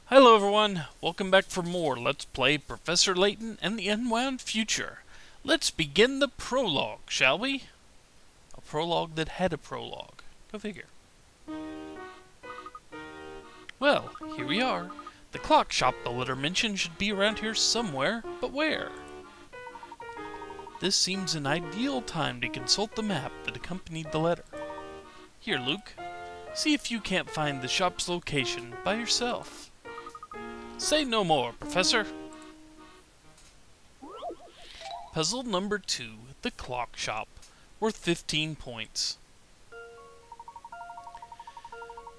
Hello everyone, welcome back for more Let's Play Professor Layton and the Unwound Future. Let's begin the prologue, shall we? A prologue that had a prologue. Go figure. Well, here we are. The clock shop the letter mentioned should be around here somewhere, but where? This seems an ideal time to consult the map that accompanied the letter. Here, Luke, see if you can't find the shop's location by yourself. Say no more, Professor. Puzzle number 2, the clock shop, worth 15 points.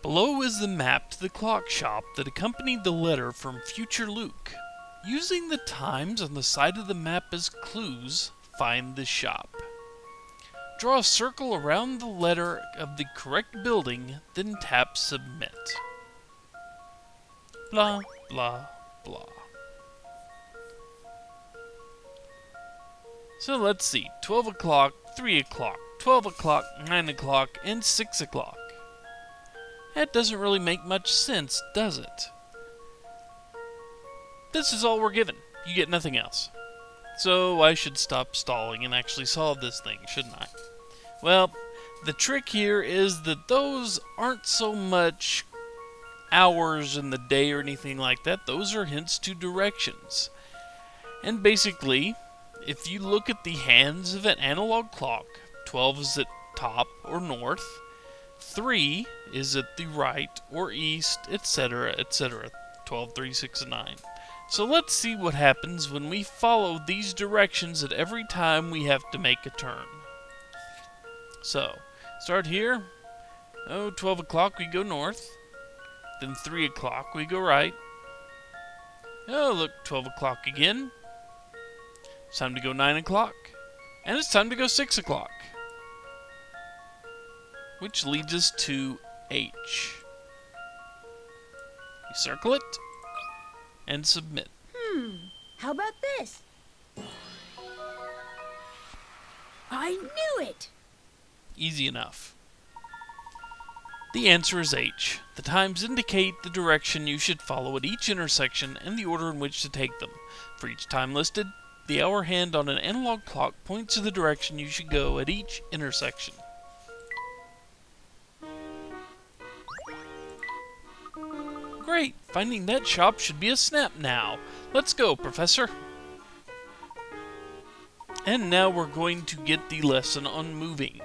Below is the map to the clock shop that accompanied the letter from future Luke. Using the times on the side of the map as clues, find the shop. Draw a circle around the letter of the correct building, then tap Submit. Blah, blah, blah. So let's see, 12 o'clock, 3 o'clock, 12 o'clock, 9 o'clock, and 6 o'clock. That doesn't really make much sense, does it? This is all we're given. You get nothing else. So I should stop stalling and actually solve this thing, shouldn't I? Well, the trick here is that those aren't so much hours in the day or anything like that. Those are hints to directions. And basically, if you look at the hands of an analog clock, 12 is at top or north, 3 is at the right or east, etc., etc. 12, 3, 6, and 9. So let's see what happens when we follow these directions at every time we have to make a turn. So, start here. 12 o'clock we go north. Then 3 o'clock we go right. Oh, look, 12 o'clock again. It's time to go 9 o'clock. And it's time to go 6 o'clock. Which leads us to H. You circle it and submit. How about this? I knew it! Easy enough. The answer is H. The times indicate the direction you should follow at each intersection and the order in which to take them. For each time listed, the hour hand on an analog clock points to the direction you should go at each intersection. Great! Finding that shop should be a snap now. Let's go, Professor. And now we're going to get the lesson on moving.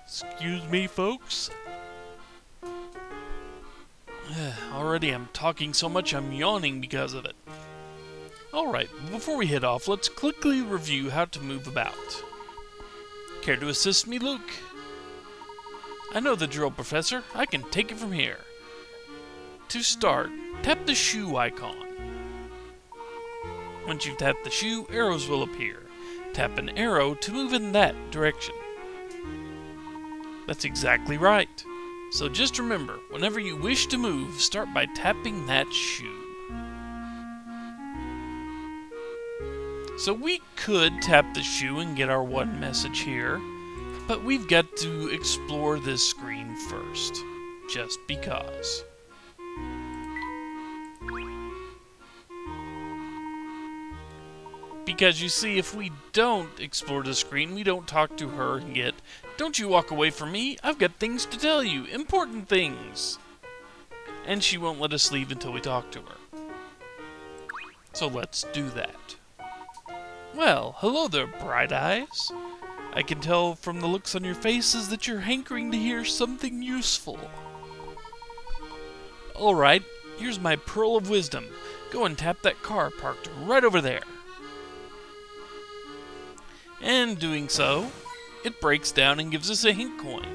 Excuse me, folks. Already I'm talking so much I'm yawning because of it. Alright, before we head off, let's quickly review how to move about. Care to assist me, Luke? I know the drill, Professor. I can take it from here. To start, tap the shoe icon. Once you've tapped the shoe, arrows will appear. Tap an arrow to move in that direction. That's exactly right. So just remember, whenever you wish to move, start by tapping that shoe. So we could tap the shoe and get our one message here, but we've got to explore this screen first, just because. Because you see, if we don't explore the screen, we don't talk to her and get, "Don't you walk away from me, I've got things to tell you, important things." And she won't let us leave until we talk to her. So let's do that. Well, hello there, Bright Eyes. I can tell from the looks on your faces that you're hankering to hear something useful. Alright, here's my pearl of wisdom. Go and tap that car parked right over there. And doing so, it breaks down and gives us a hint coin.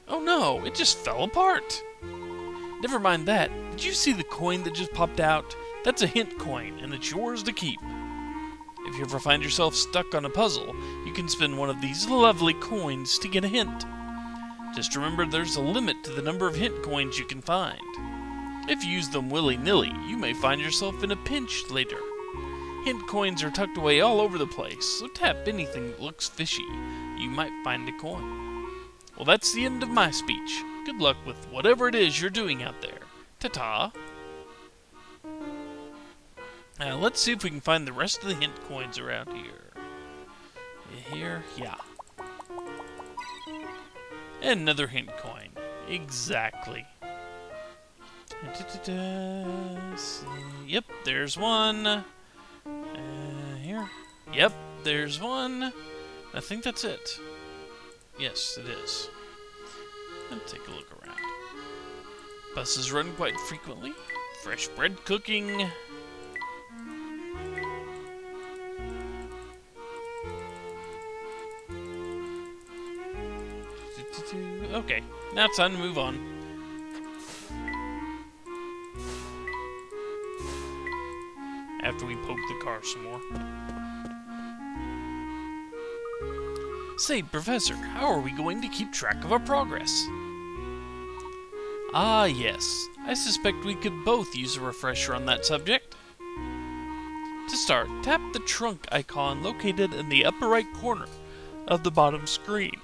Oh no, it just fell apart. Never mind that. Did you see the coin that just popped out? That's a hint coin, and it's yours to keep. If you ever find yourself stuck on a puzzle, you can spend one of these lovely coins to get a hint. Just remember there's a limit to the number of hint coins you can find. If you use them willy-nilly, you may find yourself in a pinch later. Hint coins are tucked away all over the place, so tap anything that looks fishy. You might find a coin. Well, that's the end of my speech. Good luck with whatever it is you're doing out there. Ta-ta. Now, let's see if we can find the rest of the hint coins around here. Here? Yeah. And another hint coin. Exactly. Yep, there's one. Here. Yep, there's one. I think that's it. Yes, it is. Let's take a look around. Buses run quite frequently. Fresh bread cooking. Okay, now it's time to move on. After we poke the car some more. Say, Professor, how are we going to keep track of our progress? Ah, yes. I suspect we could both use a refresher on that subject. To start, tap the trunk icon located in the upper right corner of the bottom screen.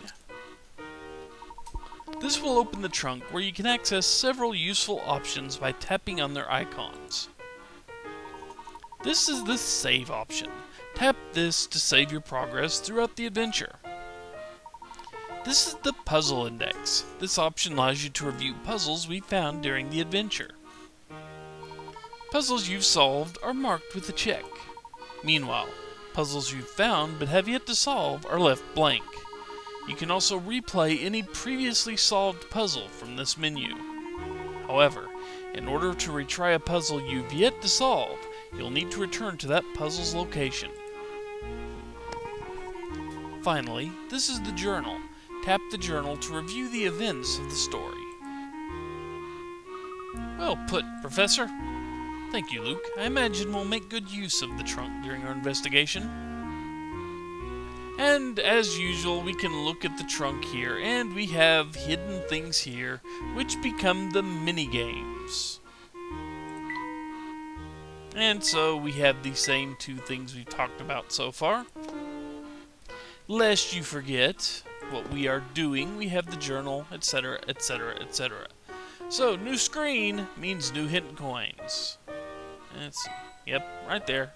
This will open the trunk where you can access several useful options by tapping on their icons. This is the save option. Tap this to save your progress throughout the adventure. This is the puzzle index. This option allows you to review puzzles we found during the adventure. Puzzles you've solved are marked with a check. Meanwhile, puzzles you've found but have yet to solve are left blank. You can also replay any previously solved puzzle from this menu. However, in order to retry a puzzle you've yet to solve, you'll need to return to that puzzle's location. Finally, this is the journal. Tap the journal to review the events of the story. Well put, Professor. Thank you, Luke. I imagine we'll make good use of the trunk during our investigation. And as usual, we can look at the trunk here, and we have hidden things here, which become the mini-games. And so we have the same two things we've talked about so far. Lest you forget what we are doing, we have the journal, etc., etc., etc. So, new screen means new hint coins. Let's see. Yep, right there.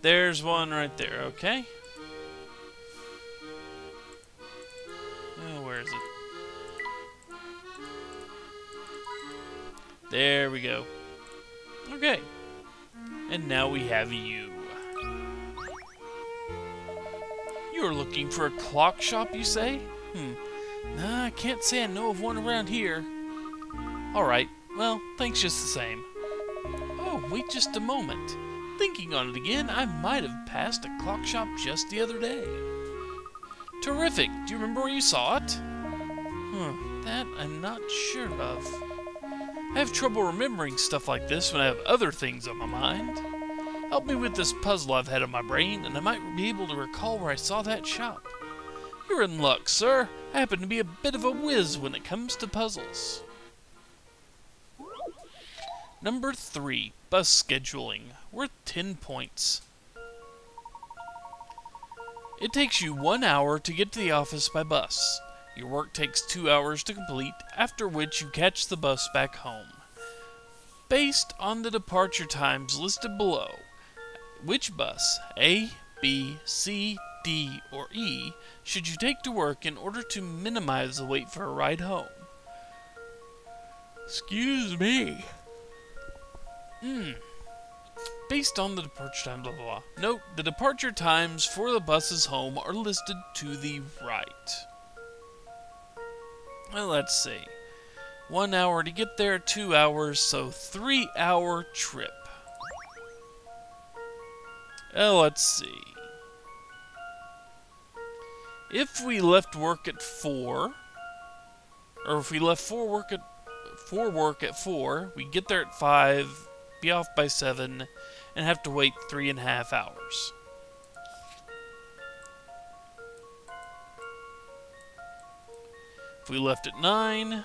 There's one right there, okay? Where is it? There we go. Okay. And now we have you. You're looking for a clock shop, you say? Nah, I can't say I know of one around here. Alright, well, thanks just the same. Oh, wait just a moment. Thinking on it again, I might have passed a clock shop just the other day. Terrific! Do you remember where you saw it? That I'm not sure of. I have trouble remembering stuff like this when I have other things on my mind. Help me with this puzzle I've had on my brain, and I might be able to recall where I saw that shop. You're in luck, sir. I happen to be a bit of a whiz when it comes to puzzles. Number 3, bus scheduling, worth 10 points. It takes you 1 hour to get to the office by bus. Your work takes 2 hours to complete, after which you catch the bus back home. Based on the departure times listed below, which bus, A, B, C, D, or E, should you take to work in order to minimize the wait for a ride home? Excuse me. Based on the departure time, blah, blah, blah. Note, the departure times for the buses home are listed to the right. Well, let's see. 1 hour to get there, 2 hours, so 3-hour trip. Let's see. If we left work at 4, or if we left for work at 4, we get there at 5, be off by 7, and have to wait 3.5 hours. If we left at 9,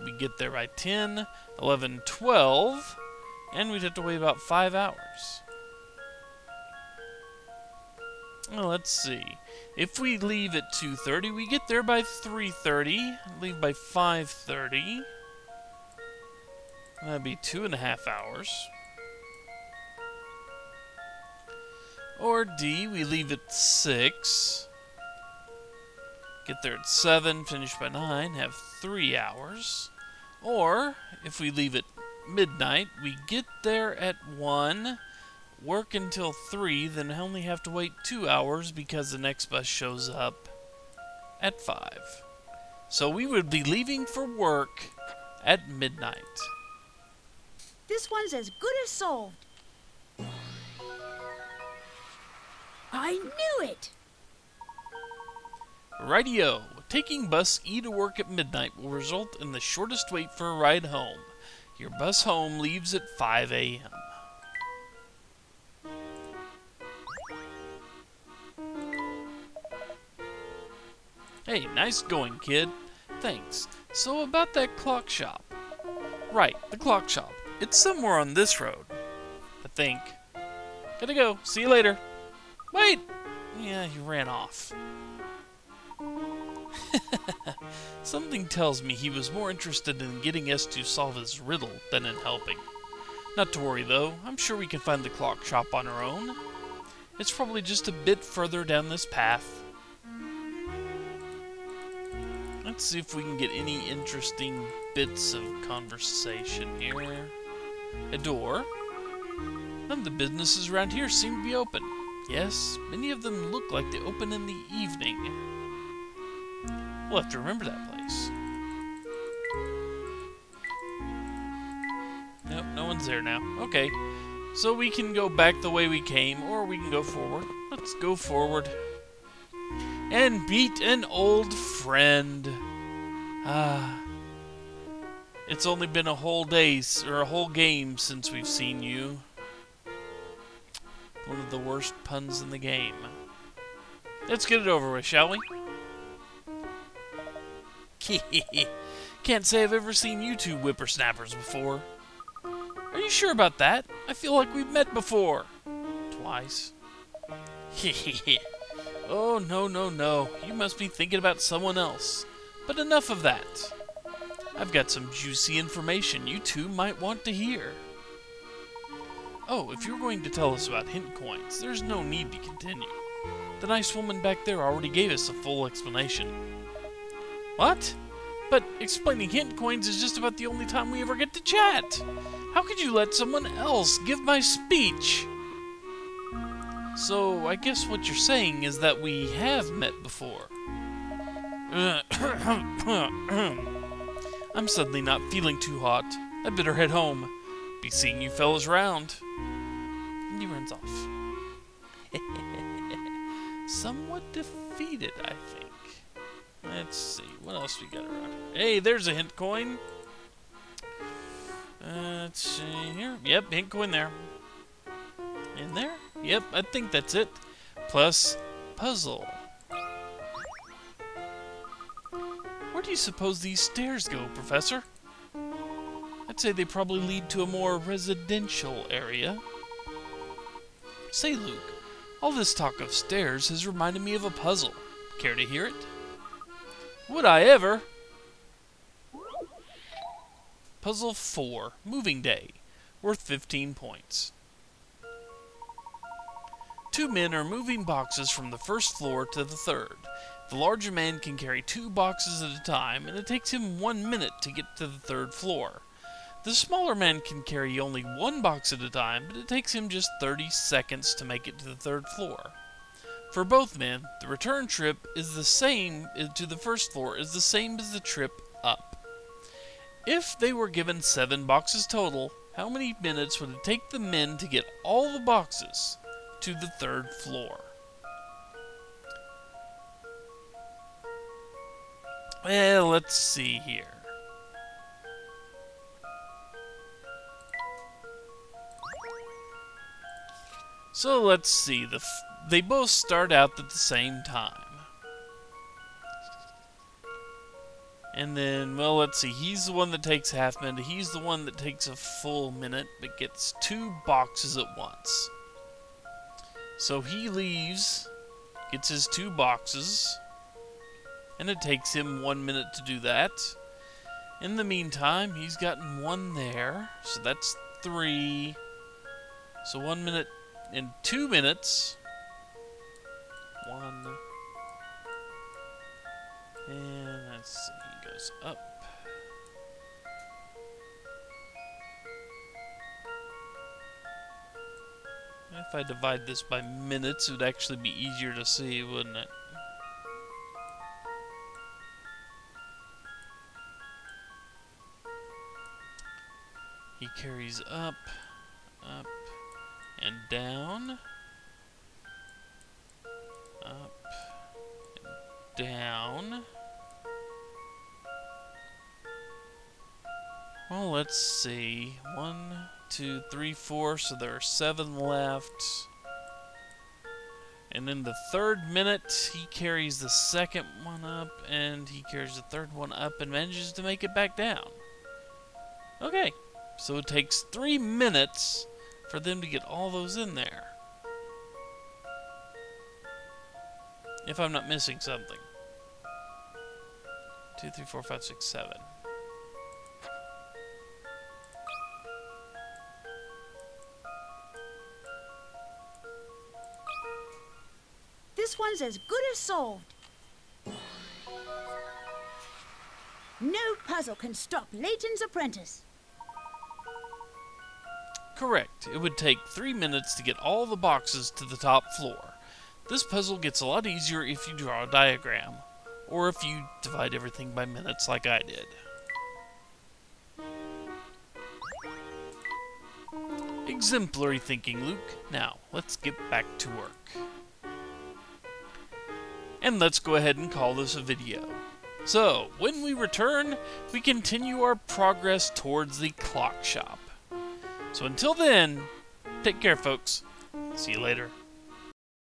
we get there by 10, 11, 12, and we'd have to wait about 5 hours. Well, let's see. If we leave at 2:30, we get there by 3:30. Leave by 5:30. That'd be 2.5 hours. Or D, we leave at 6. Get there at 7, finish by 9, have 3 hours. Or, if we leave at midnight, we get there at 1, work until 3, then only have to wait 2 hours because the next bus shows up at 5. So we would be leaving for work at midnight. This one's as good as solved. I knew it! Rightio. Taking bus E to work at midnight will result in the shortest wait for a ride home. Your bus home leaves at 5 a.m. Hey, nice going, kid. Thanks. So about that clock shop. Right, the clock shop. It's somewhere on this road, I think. Gotta go. See you later. Wait! Yeah, he ran off. Something tells me he was more interested in getting us to solve his riddle than in helping. Not to worry, though. I'm sure we can find the clock shop on our own. It's probably just a bit further down this path. Let's see if we can get any interesting bits of conversation here. A door. None of the businesses around here seem to be open. Yes, many of them look like they open in the evening. We'll have to remember that place. Nope, no one's there now. Okay, so we can go back the way we came, or we can go forward. Let's go forward. And beat an old friend. Ah. It's only been a whole day, or a whole game since we've seen you. One of the worst puns in the game. Let's get it over with, shall we? Can't say I've ever seen you two whippersnappers before. Are you sure about that? I feel like we've met before. Twice. Oh, no. You must be thinking about someone else. But enough of that. I've got some juicy information you two might want to hear. Oh, if you're going to tell us about hint coins, there's no need to continue. The nice woman back there already gave us a full explanation. What? But explaining hint coins is just about the only time we ever get to chat. How could you let someone else give my speech? So, I guess what you're saying is that we have met before. I'm suddenly not feeling too hot. I better head home. Be seeing you fellas around. And he runs off. Somewhat defeated, I think. Let's see, what else we got around here? Hey, there's a hint coin. Let's see here. Yep, hint coin there. In there? Yep, I think that's it. Plus, puzzle. Where do you suppose these stairs go, Professor? I'd say they probably lead to a more residential area. Say, Luke, all this talk of stairs has reminded me of a puzzle. Care to hear it? Would I ever? Puzzle 4, Moving Day, worth 15 points. Two men are moving boxes from the first floor to the third. The larger man can carry 2 boxes at a time, and it takes him 1 minute to get to the third floor. The smaller man can carry only 1 box at a time, but it takes him just 30 seconds to make it to the third floor. For both men, the return trip is the same to the first floor is the same as the trip up. If they were given 7 boxes total, how many minutes would it take the men to get all the boxes to the third floor? Well, let's see here. So let's see, they both start out at the same time. And then, well, let's see, he's the one that takes half minute, he's the one that takes a full minute, but gets 2 boxes at once. So he leaves gets his 2 boxes, and it takes him 1 minute to do that. In the meantime, he's gotten 1 there, so that's 3. So 1 minute and 2 minutes. 1. And let's see, he goes up. If I divide this by minutes, it would actually be easier to see, wouldn't it? He carries up, up, and down. Up, and down. Well, let's see. 1, 2, 3, 4. So there are 7 left. And in the 3rd minute, he carries the 2nd one up, and he carries the 3rd one up, and manages to make it back down. Okay, so it takes 3 minutes for them to get all those in there. If I'm not missing something. 2, 3, 4, 5, 6, 7. This one's as good as solved. No puzzle can stop Layton's apprentice. Correct. It would take 3 minutes to get all the boxes to the top floor. This puzzle gets a lot easier if you draw a diagram, or if you divide everything by minutes like I did. Exemplary thinking, Luke. Now, let's get back to work. And let's go ahead and call this a video. So, when we return, we continue our progress towards the clock shop. So until then, take care, folks. See you later.